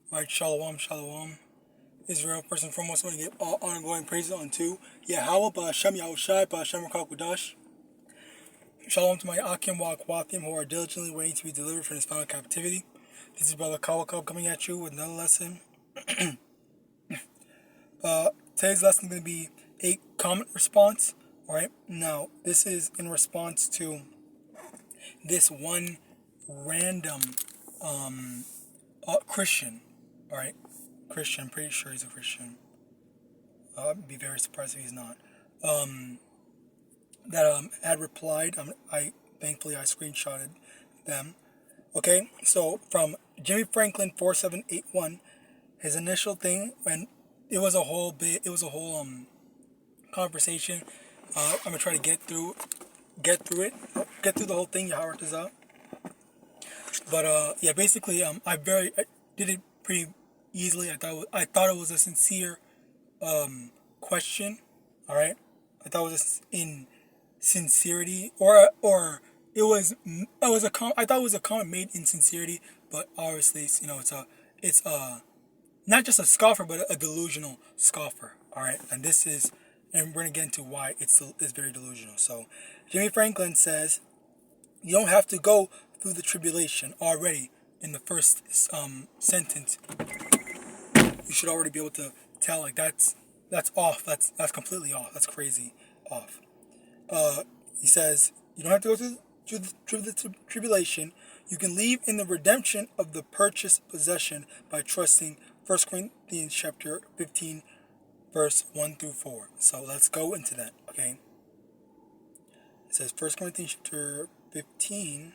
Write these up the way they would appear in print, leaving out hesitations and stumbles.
Alright, shalom, shalom. Israel, first and foremost, I want to give all honor, glory, and praise unto YAHAWAH, Yahawadah. Shalom to my YAHAWAH who are diligently waiting to be delivered from this final captivity. This is Brother Kawakab coming at you with another lesson. Today's lesson is going to be a comment response. Alright, now this is in response to this one random Christian. Alright, Christian, I'm pretty sure he's a Christian. I'd be very surprised if he's not. That had replied. Thankfully I screenshotted them. Okay, so from Jimmy Franklin 4781, his initial thing, and it was a whole conversation. I'm gonna try to get through the whole thing. Yahawadah. But yeah, basically, I did it pretty easily. I thought it was a sincere question. All right, I thought it was in sincerity, or it was a I thought it was a comment made in sincerity, but obviously, it's not just a scoffer, but a delusional scoffer. All right, and we're gonna get into why it's very delusional. So, Jimmy Franklin says, you don't have to go through the tribulation already. In the first sentence, you should already be able to tell, like, that's off. That's completely off. That's crazy off. He says you don't have to go through the tribulation. You can leave in the redemption of the purchased possession by trusting 1 Corinthians chapter 15, verse 1 through 4. So let's go into that. Okay. It says 1 Corinthians chapter 15.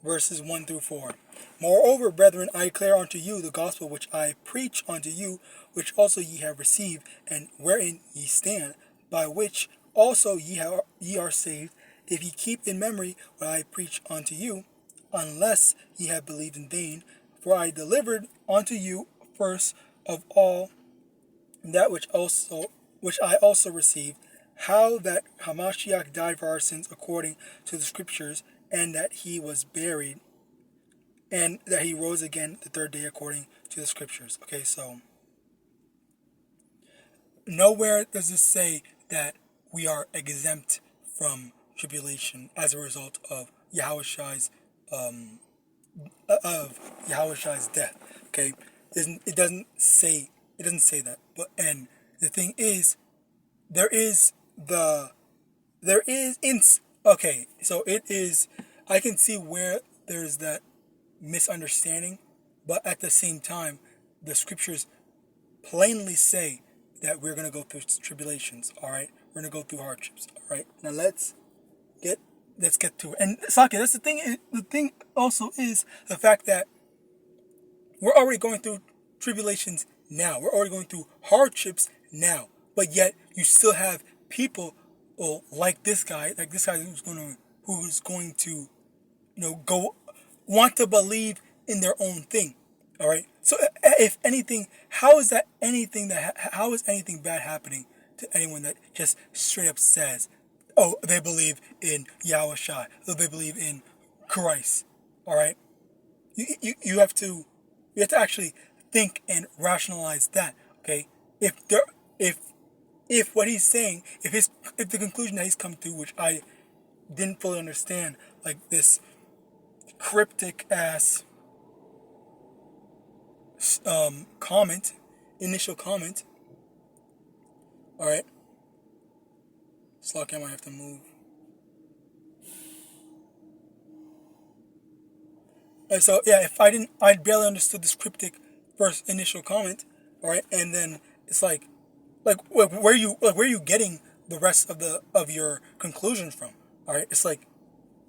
Verses 1 through 4. Moreover, brethren, I declare unto you the gospel which I preach unto you, which also ye have received, and wherein ye stand, by which also ye are saved, if ye keep in memory what I preach unto you, unless ye have believed in vain. For I delivered unto you first of all that which I also received, how that Hamashiach died for our sins according to the scriptures, and that he was buried, and that he rose again the third day according to the scriptures. Okay, so nowhere does it say that we are exempt from tribulation as a result of Yahawashi's death. Okay, it doesn't say that. But and the thing is, okay, so it is. I can see where there's that misunderstanding, but at the same time, the scriptures plainly say that we're going to go through tribulations. All right, we're going to go through hardships. All right, now let's get to it. And Saki, that's the thing. The thing also is the fact that we're already going through tribulations now. We're already going through hardships now, but yet you still have people, like this guy who's going to go want to believe in their own thing. All right. So if anything, how is anything bad happening to anyone that just straight up says, oh, they believe in Yahawashi, or they believe in Christ? All right. You have to actually think and rationalize that. Okay. If what he's saying, if the conclusion that he's come to, which I didn't fully understand, like this cryptic ass initial comment. All right, Slock, I might have to move. And so yeah, if I barely understood this cryptic first initial comment. All right, and then it's like where are you getting the rest of your conclusions from? All right, it's like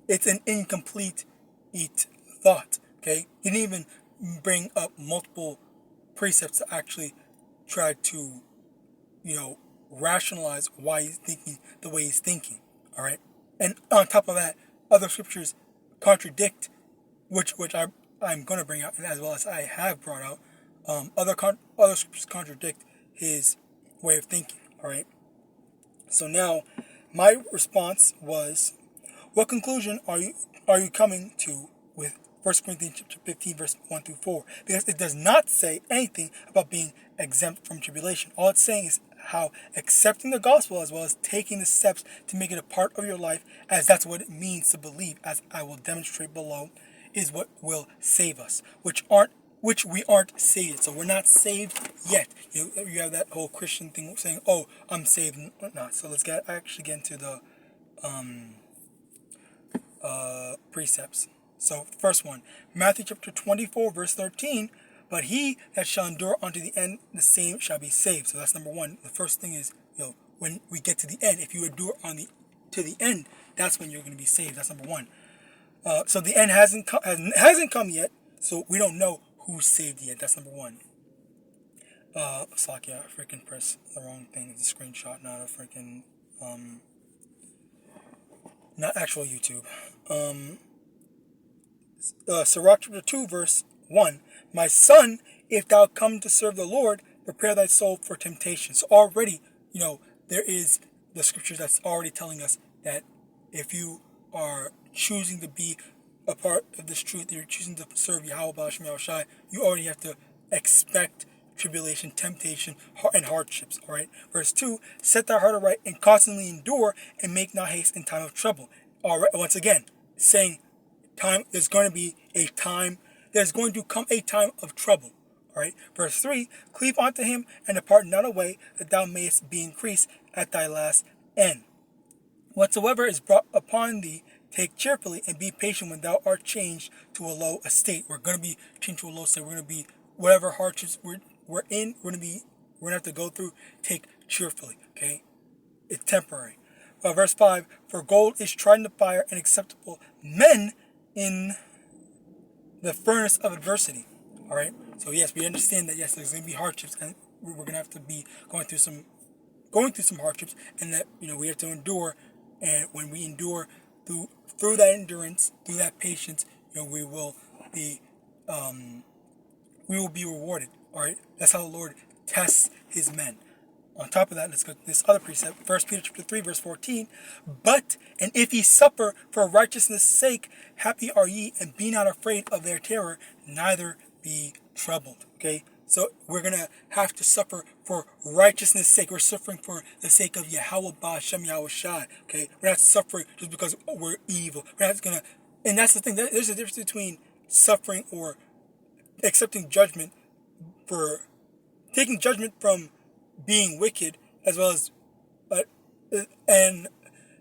it's an incomplete thought. Okay, you didn't even bring up multiple precepts to actually try to rationalize why he's thinking the way he's thinking. All right, and on top of that, other scriptures contradict, which I'm going to bring out, and as well as I have brought out, other scriptures contradict his way of thinking. All right, so now my response was, what conclusion are you coming to with 1 Corinthians chapter 15, verse 1 through 4? Because it does not say anything about being exempt from tribulation. All it's saying is how accepting the gospel as well as taking the steps to make it a part of your life, as that's what it means to believe, as I will demonstrate below, is what will save us, which we aren't saved. So we're not saved yet. You have that whole Christian thing saying, oh, I'm saved and whatnot. So let's actually get into the precepts. So first one, Matthew chapter 24, verse 13, but he that shall endure unto the end, the same shall be saved. So that's number one. The first thing is, when we get to the end, if you endure to the end, that's when you're going to be saved. That's number one. So the end hasn't come yet, so we don't know who's saved yet. That's number one. It's like, I freaking pressed the wrong thing. It's a screenshot, not a freaking, not actual YouTube. Sirach chapter 2, verse 1. My son, if thou come to serve the Lord, prepare thy soul for temptation. So already, there is the scripture that's already telling us that if you are choosing to be a part of this truth, you're choosing to serve YAHAWAH, you already have to expect tribulation, temptation, and hardships. All right. Verse 2, set thy heart aright and constantly endure and make not haste in time of trouble. All right. Once again, saying there's going to come a time of trouble. All right. Verse 3, cleave unto him and depart not away, that thou mayest be increased at thy last end. Whatsoever is brought upon thee, take cheerfully and be patient when thou art changed to a low estate. We're going to be changed to a low estate. We're going to be, whatever hardships we're in, we're going to have to go through, take cheerfully. Okay. It's temporary. Verse 5, for gold is tried in the fire and acceptable men in the furnace of adversity. All right. So yes, we understand that yes, there's going to be hardships, and we're going to have to be going through some hardships, and that we have to endure. And when we endure through that endurance, through that patience, we will be rewarded. All right. That's how the Lord tests His men. On top of that, let's go to this other precept, 1 Peter chapter 3, verse 14. But, and if ye suffer for righteousness' sake, happy are ye, and be not afraid of their terror, neither be troubled. Okay? So we're going to have to suffer for righteousness' sake. We're suffering for the sake of Yahawadah, SHAMAIWAN. Okay? We're not suffering just because we're evil. We're not going to, and that's the thing. There's a difference between suffering or accepting judgment for taking judgment from being wicked, as well as and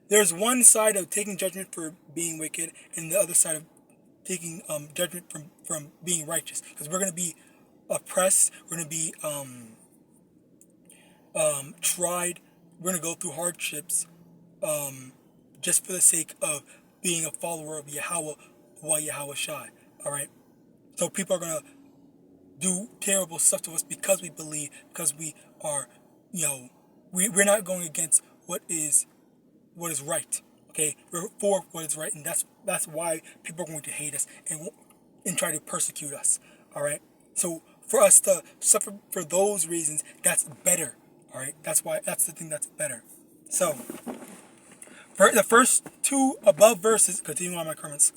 there's one side of taking judgment for being wicked, and the other side of taking judgment from being righteous, because we're going to be oppressed, we're going to be tried, we're going to go through hardships just for the sake of being a follower of Yahawadah, YAHAWASHI. All right, so people are going to do terrible stuff to us because we believe, because we are, we're not going against what is right. Okay, we're for what is right, and that's why people are going to hate us and try to persecute us. All right, so for us to suffer for those reasons, that's better. All right, that's the thing that's better. So for the first two above verses, continuing on my comments,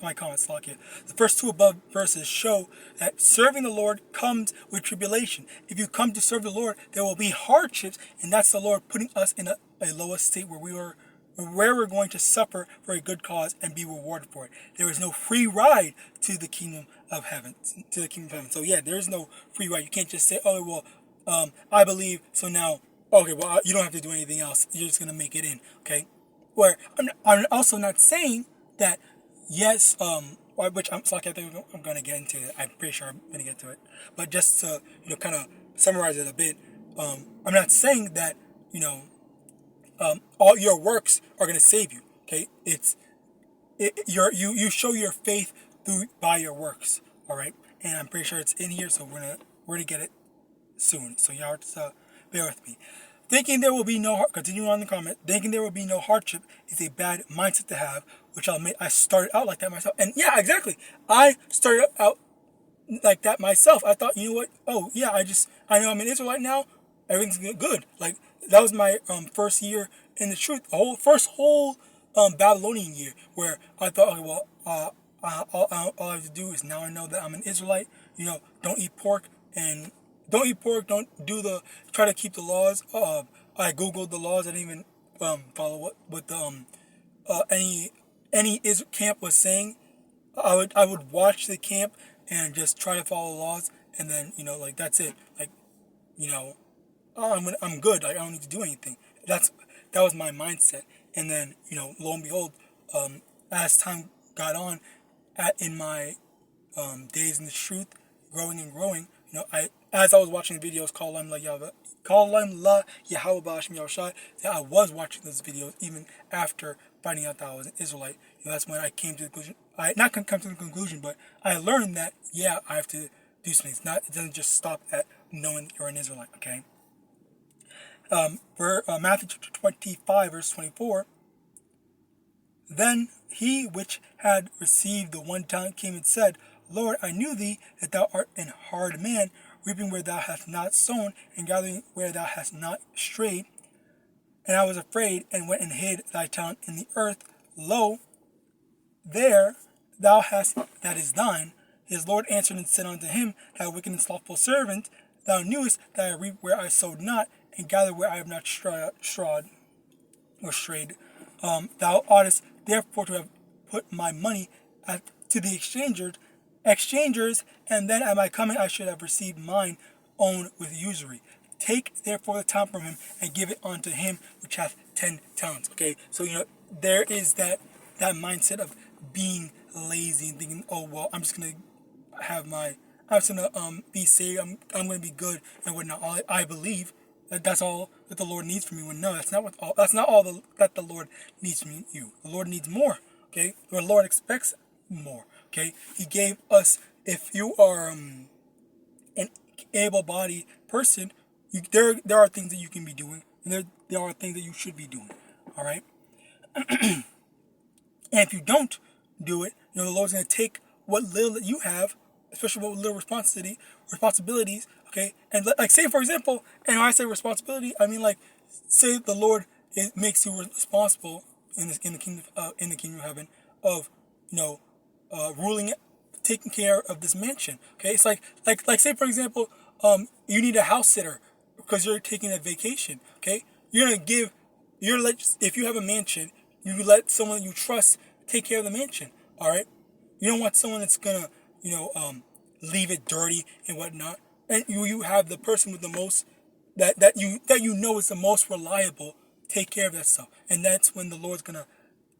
the first two above verses show that serving the Lord comes with tribulation. If you come to serve the Lord, there will be hardships, and that's the Lord putting us in a lower state where we're going to suffer for a good cause and be rewarded for it. There is no free ride to the kingdom of heaven. So yeah, there is no free ride. You can't just say, oh well, I believe, so now okay, well you don't have to do anything else. You're just gonna make it in. Okay. Where I'm also not saying that yes, which I think I'm going to get into it. I'm pretty sure I'm going to get to it. But just to kind of summarize it a bit, I'm not saying that all your works are going to save you. Okay, you show your faith by your works. All right, and I'm pretty sure it's in here, so we're gonna get it soon. So y'all just bear with me. Thinking there will be continuing on the comment, thinking there will be no hardship is a bad mindset to have, which I'll admit I started out like that myself. And yeah, exactly. I started out like that myself. I thought, you know what? Oh yeah, I know I'm an Israelite now. Everything's good. Like that was my first year in the truth, the whole Babylonian year, where I thought, okay, well, all I have to do is, now I know that I'm an Israelite. You know, don't eat pork, and don't eat pork. Don't do try to keep the laws. I googled the laws. I didn't even follow what the any camp was saying. I would watch the camp and just try to follow the laws, and then, you know, like, that's it. Like, you know, I'm good. Like, I don't need to do anything. That was my mindset. And then, you know, lo and behold, as time got on, in my days in the truth, growing and growing, you know, as I was watching the videos called La YAHAWASHI, that I was watching those videos even after finding out that I was an Israelite. You know, that's when I came to the conclusion. I not come to the conclusion, but I learned that, yeah, I have to do something. It doesn't just stop at knowing that you're an Israelite. Okay. Matthew chapter 25, verse 24. Then he which had received the 1 talent came and said, Lord, I knew thee, that thou art an hard man, reaping where thou hast not sown, and gathering where thou hast not strayed. And I was afraid, and went and hid thy talent in the earth. Lo, there thou hast that is thine. His Lord answered and said unto him, Thou wicked and slothful servant, thou knewest that I reap where I sowed not, and gather where I have not strayed. Thou oughtest therefore to have put my money to the exchangers, and then at my coming I should have received mine own with usury. Take therefore the talent from him, and give it unto him which hath 10 talents. Okay, so, you know, there is that mindset of being lazy and thinking, oh well, I'm just gonna be saved. I'm gonna be good and whatnot. I believe that's all that the Lord needs from you. And no, that's not all that the Lord needs from you. The Lord needs more. Okay, the Lord expects more. Okay, He gave us. If you are an able-bodied person, there are things that you can be doing, and there are things that you should be doing. All right, and if you don't do it, you know, the Lord's going to take what little that you have, especially what little responsibilities. Okay, and like, say for example, and when I say responsibility, I mean, like, say the Lord makes you responsible in the kingdom of heaven of, you know, ruling it, taking care of this mansion. Okay, it's like say for example, you need a house sitter because you're taking a vacation. Okay, if you have a mansion, you let someone you trust take care of the mansion. All right, you don't want someone that's gonna, you know, leave it dirty and whatnot. And you have the person with the most that you know is the most reliable take care of that stuff. And that's when the Lord's gonna,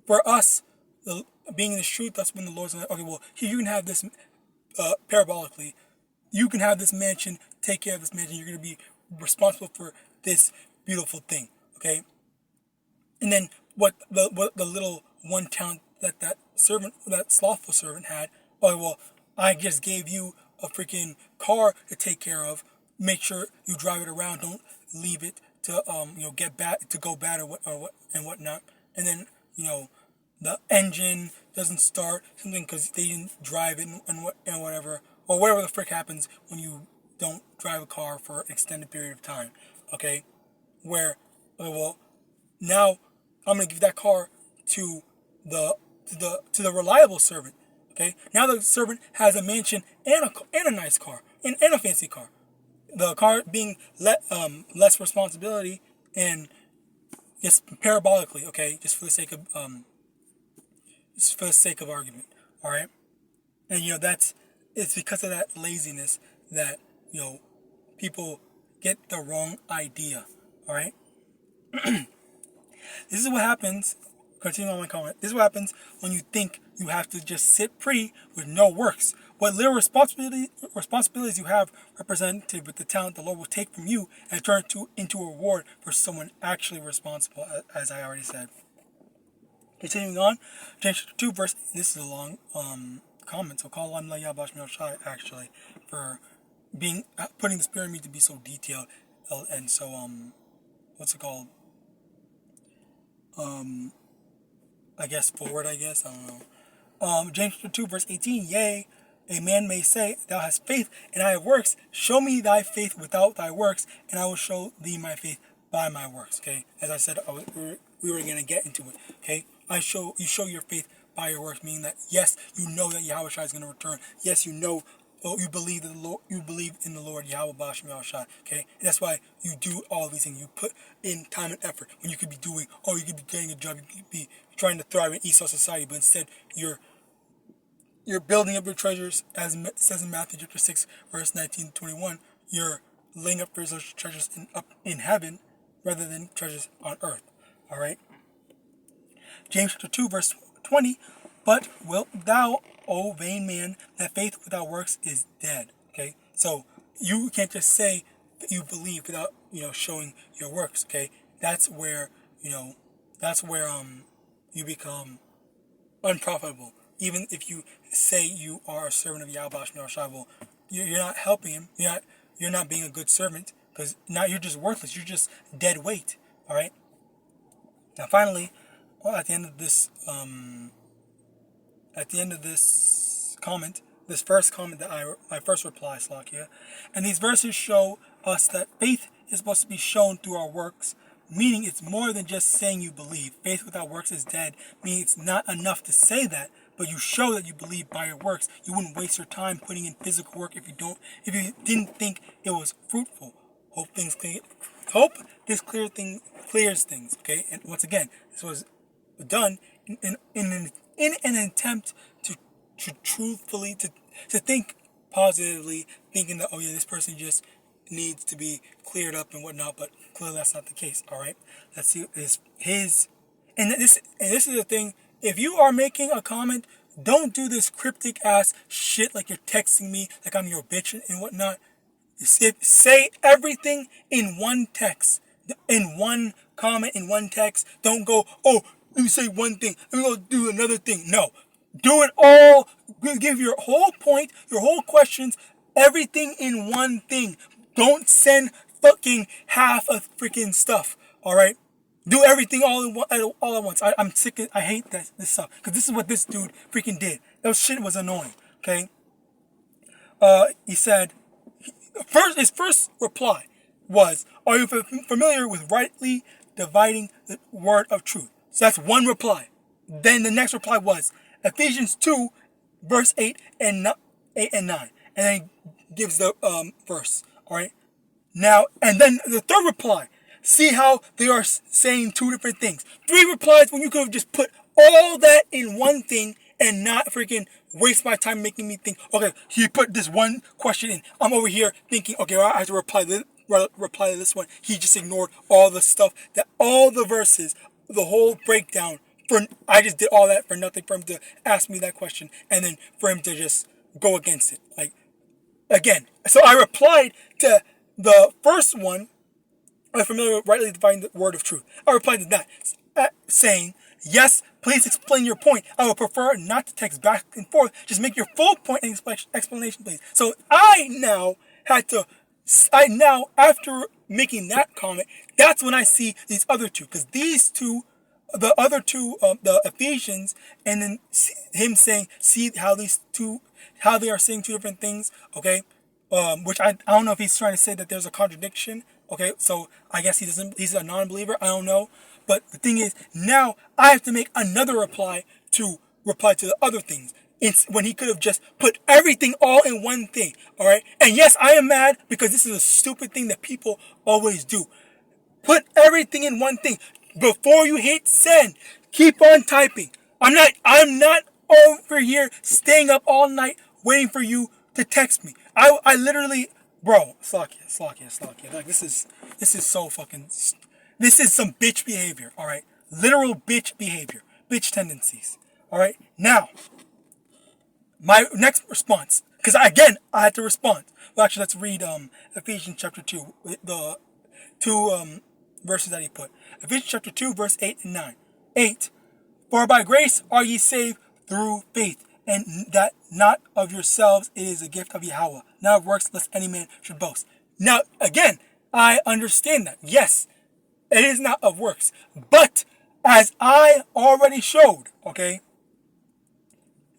for us, being in the truth, that's when the Lord's gonna, okay, well, here you can have this parabolically, you can have this mansion, take care of this mansion. You're gonna be responsible for this beautiful thing. Okay, and then what the little 1 talent that slothful servant had. Oh well, I just gave you a freaking car to take care of. Make sure you drive it around. Don't leave it to go bad or whatnot. And then, you know, the engine doesn't start something because they didn't drive it and whatever, or whatever the frick happens when you don't drive a car for an extended period of time. Okay, where well, now I'm gonna give that car to the reliable servant. Okay, now the servant has a mansion and a nice car and a fancy car. The car being less responsibility and just parabolically. Okay, just for the sake of argument. All right, and you know it's because of that laziness that, you know, people get the wrong idea. All right, this is what happens. Continuing on my comment, this is what happens when you think you have to just sit pretty with no works. What little responsibilities you have represented with the talent the Lord will take from you and turn into a reward for someone actually responsible, as I already said. Continuing on, James 2 verse. This is a long comment, so call on YAHAWAH actually for putting the Spirit in me to be so detailed and so what's it called? I guess forward. I don't know. James 2 verse 18. Yea, a man may say, Thou hast faith, and I have works. Show me thy faith without thy works, and I will show thee my faith by my works. Okay, as I said, we were going to get into it. Okay, you show your faith by your works, meaning that yes, you know that Yahawashi is going to return. Yes, you know. Oh, you believe that you believe in the Lord YAHAWAH and YAHAWASHI. Okay, and that's why you do all these things. You put in time and effort when you could be doing. Oh, you could be getting a job. You could be trying to thrive in Esau society, but instead you're building up your treasures, as it says in Matthew chapter 6, verse 19 to 21. You're laying up for those treasures up in heaven rather than treasures on earth. All right. James chapter 2, verse 20. But wilt thou, O vain man, that faith without works is dead? Okay, so you can't just say that you believe without showing your works. Okay, that's where you become unprofitable. Even if you say you are a servant of Yahawadah and Yahawashi, well, you're not helping him. You're not being a good servant, because now you're just worthless. You're just dead weight. All right. Now, finally, at the end of this comment, this first comment that my first reply, Slakia, and these verses show us that faith is supposed to be shown through our works, meaning it's more than just saying you believe. Faith without works is dead, meaning it's not enough to say that, but you show that you believe by your works. You wouldn't waste your time putting in physical work if you didn't think it was fruitful. Hope this clears things. Okay, and once again, this was done in an attempt to truthfully to think positively, thinking that this person just needs to be cleared up and whatnot, but clearly that's not the case. All right, let's see this is the thing. If you are making a comment, don't do this cryptic ass shit like you're texting me, like I'm your bitch and whatnot. Say everything in one text, in one comment, in one text. Don't go, oh, let me say one thing, let me go do another thing. No. Do it all. Give your whole point, your whole questions, everything in one thing. Don't send fucking half of freaking stuff. All right? Do everything all at once. I'm sick of, I hate this stuff. Because this is what this dude freaking did. That shit was annoying. Okay? He said, his first reply was, are you familiar with rightly dividing the word of truth? So that's one reply. Then the next reply was Ephesians 2, verse 8 and 9. And then he gives the verse. All right? Now, and then the third reply. See how they are saying two different things. 3 replies when you could have just put all that in one thing and not freaking waste my time making me think, okay, he put this one question in. I'm over here thinking, okay, I have to reply to this one. He just ignored all the stuff, all the verses, the whole breakdown. I just did all that for nothing, for him to ask me that question and then for him to just go against it. Like, again. So I replied to the first one. I'm familiar with rightly dividing the word of truth. I replied to that, saying, yes, please explain your point. I would prefer not to text back and forth. Just make your full point and explanation, please. So I now, after making that comment, that's when I see these other two. Because these two, the other two, the Ephesians, and then him saying, see how they are saying two different things, okay? Which I don't know if he's trying to say that there's a contradiction. Okay, so I guess he's a non-believer. I don't know. But the thing is, now I have to make another reply to the other things. It's when he could have just put everything all in one thing. All right. And yes, I am mad because this is a stupid thing that people always do. Put everything in one thing. Before you hit send, keep on typing. I'm not over here staying up all night waiting for you to text me. I literally, bro, Slakia. Like, this is so fucking, this is some bitch behavior, all right? Literal bitch behavior, bitch tendencies, all right? Now, my next response, because again, I had to respond. Well, actually, let's read Ephesians chapter 2, the two verses that he put. Ephesians chapter 2, verse 8 and 9. 8, for by grace are ye saved through faith, and that not of yourselves, it is a gift of Yahweh, not of works, lest any man should boast. Now, again, I understand that. Yes, it is not of works. But, as I already showed, okay,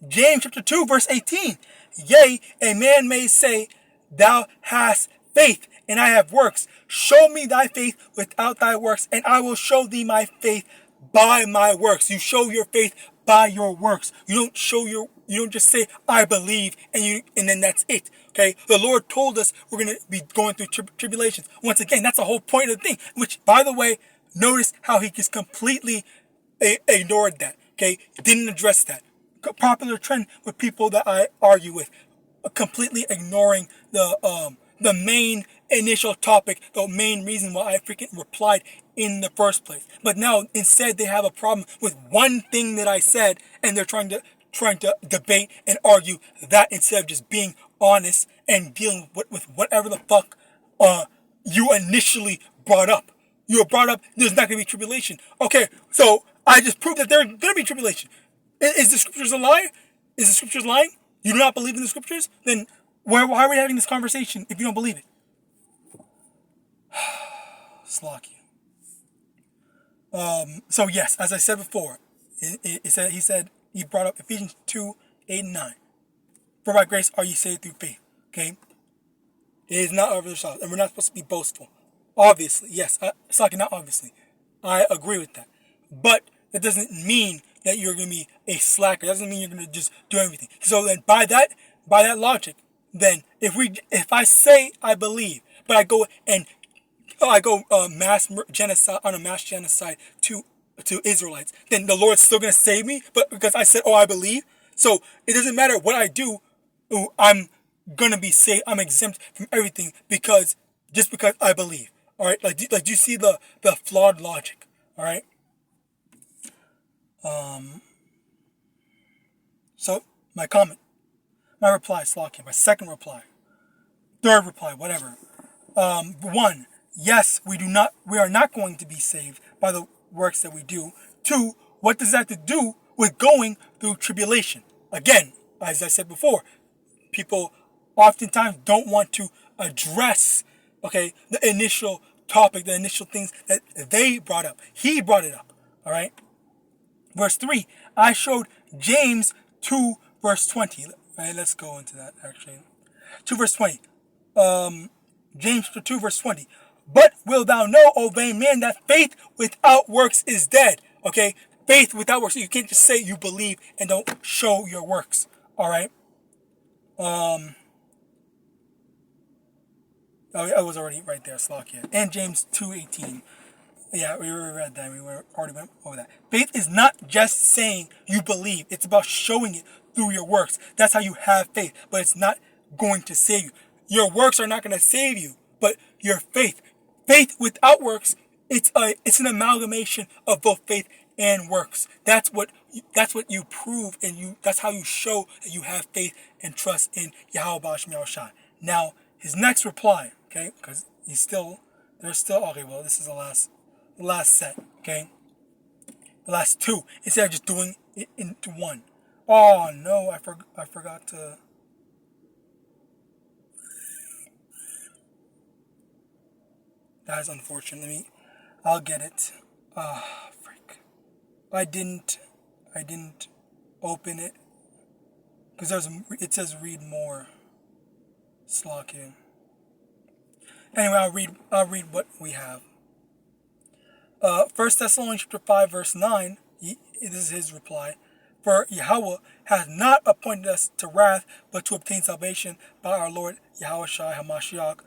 James chapter 2, verse 18, yea, a man may say, thou hast faith and I have works. Show me thy faith without thy works, and I will show thee my faith by my works. You show your faith by your works. You don't just say I believe and then that's it. Okay, the Lord told us we're going to be going through tribulations. Once again, that's the whole point of the thing. Which, by the way, notice how he just completely ignored that. Okay, didn't address that. Popular trend with people that I argue with, completely ignoring the main initial topic, the main reason why I freaking replied in the first place. But now instead they have a problem with one thing that I said, and they're trying to debate and argue that instead of just being honest and dealing with whatever the fuck you initially brought up. You were brought up, there's not going to be tribulation. Okay, so I just proved that there's going to be tribulation. Is the scriptures a lie? Is the scriptures lying? You do not believe in the scriptures? Then why are we having this conversation if you don't believe it? Slocky. So yes, as I said before, he brought up Ephesians 2, 8 and 9. For by grace are ye saved through faith. Okay? It is not of yourselves, and we're not supposed to be boastful. Obviously, yes, Slocky, not obviously. I agree with that. But that doesn't mean that you're going to be a slacker. That doesn't mean you're going to just do everything. So then by that logic, then if I say I believe, but I go mass genocide to Israelites, then the Lord's still going to save me, but because I said, I believe. So it doesn't matter what I do, I'm going to be saved. I'm exempt from everything just because I believe. All right, like do you see the flawed logic? All right. So my comment, my reply, Slocky, my second reply, third reply, whatever. One, yes, we are not going to be saved by the works that we do. Two, what does that have to do with going through tribulation? Again, as I said before, people oftentimes don't want to address, the initial topic, the initial things that they brought up. He brought it up, all right? Verse 3, I showed James 2, verse 20. All right, let's go into that, actually. 2, verse 20. James 2, verse 20. But will thou know, O vain man, that faith without works is dead. Okay? Faith without works. You can't just say you believe and don't show your works. All right? I was already right there, Slovakia. And James 2:18. Yeah, we already read that. We already went over that. Faith is not just saying you believe. It's about showing it through your works. That's how you have faith. But it's not going to save you. Your works are not going to save you. But your faith. Faith without works, it's an amalgamation of both faith and works. That's what you prove, and that's how you show that you have faith and trust in YAHAWASHI. Now, his next reply, okay, because there's still, okay, well, this is the last set, okay? The last two, instead of just doing it into one. Oh, no, I forgot to... That is unfortunate. I'll get it. Freak. I didn't open it. Because it says read more. Slacking. Anyway, I'll read what we have. 1 Thessalonians chapter 5, verse 9. This is his reply. For Yahweh hath not appointed us to wrath, but to obtain salvation by our Lord Yahawashi HaMashiach.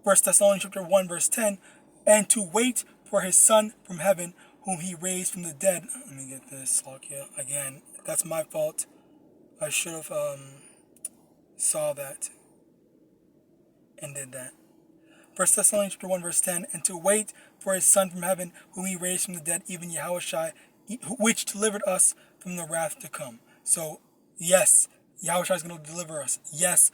1 Thessalonians chapter 1, verse 10. And to wait for his Son from heaven, whom he raised from the dead. Let me get this, Slokia. Again, that's my fault. I should have saw that and did that. 1 Thessalonians chapter 1, verse 10. And to wait for his Son from heaven, whom he raised from the dead, even Yahawashi, which delivered us from the wrath to come. So, yes, Yahawashi is going to deliver us. Yes,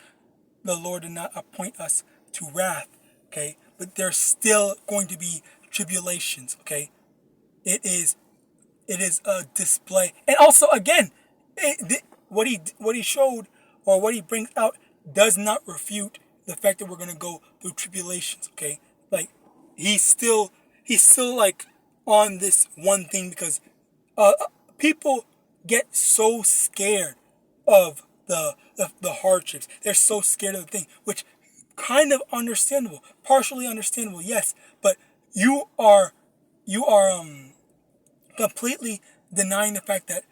the Lord did not appoint us to wrath, okay? But there's still going to be tribulations, okay? It is a display. And also, again, what he showed, or what he brings out, does not refute the fact that we're going to go through tribulations, okay? Like, he's still like on this one thing, because people get so scared of the hardships. They're so scared of the thing, which kind of understandable, partially understandable, yes, but you are completely denying the fact that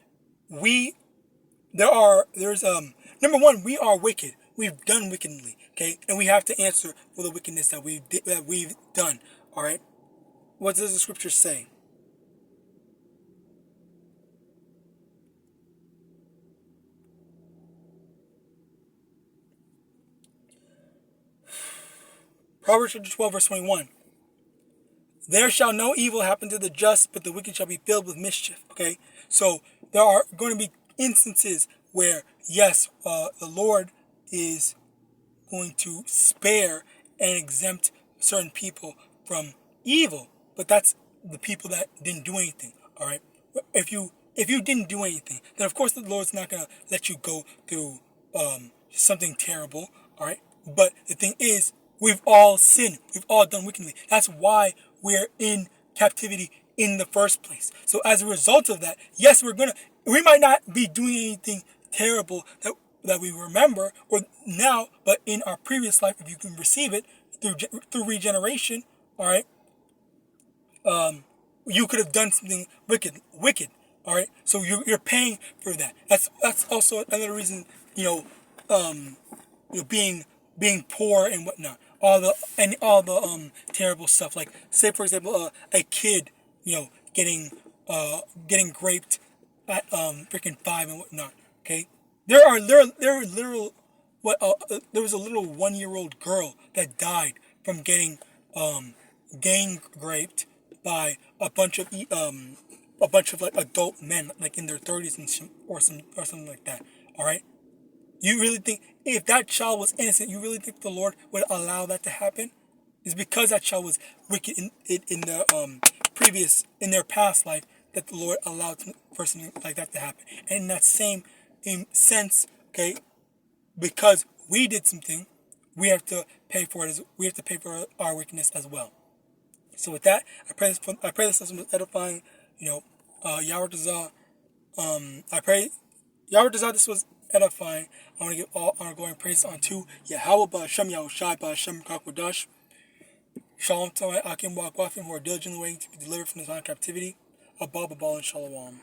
there's number one, we are wicked. We've done wickedly, okay, and we have to answer for the wickedness that we've done. All right, what does the scripture say? Proverbs chapter 12, verse 21. There shall no evil happen to the just, but the wicked shall be filled with mischief. Okay, so there are going to be instances where, yes, the Lord is going to spare and exempt certain people from evil, but that's the people that didn't do anything. All right, if you didn't do anything, then of course the Lord's not going to let you go through something terrible. All right, but the thing is, we've all sinned. We've all done wickedly. That's why we're in captivity in the first place. So as a result of that, yes, we might not be doing anything terrible that we remember or now, but in our previous life, if you can receive it through regeneration, all right, you could have done something wicked, all right. So you're paying for that. That's also another reason, being poor and whatnot. All the terrible stuff. Like, say for example, a kid, getting raped at freaking 5 and whatnot. Okay, there are literal there was a little 1-year-old girl that died from getting gang raped by a bunch of like adult men, like in their 30s and or something like that. All right. You really think if that child was innocent, you really think the Lord would allow that to happen? It's because that child was wicked in their past life that the Lord allowed for something like that to happen. And in that same sense, okay, because we did something, we have to pay for it. We have to pay for our wickedness as well. So with that, I pray this lesson was edifying. Yahawadah. I pray Yahawadah. This was edifying. I want to give all honor, glory, and praise unto Yahawah, Shem Yahushai, Shem Kakwadash. Shalom to my Akim Waqafim who are diligently waiting to be delivered from this captivity. Abba, and Shalom.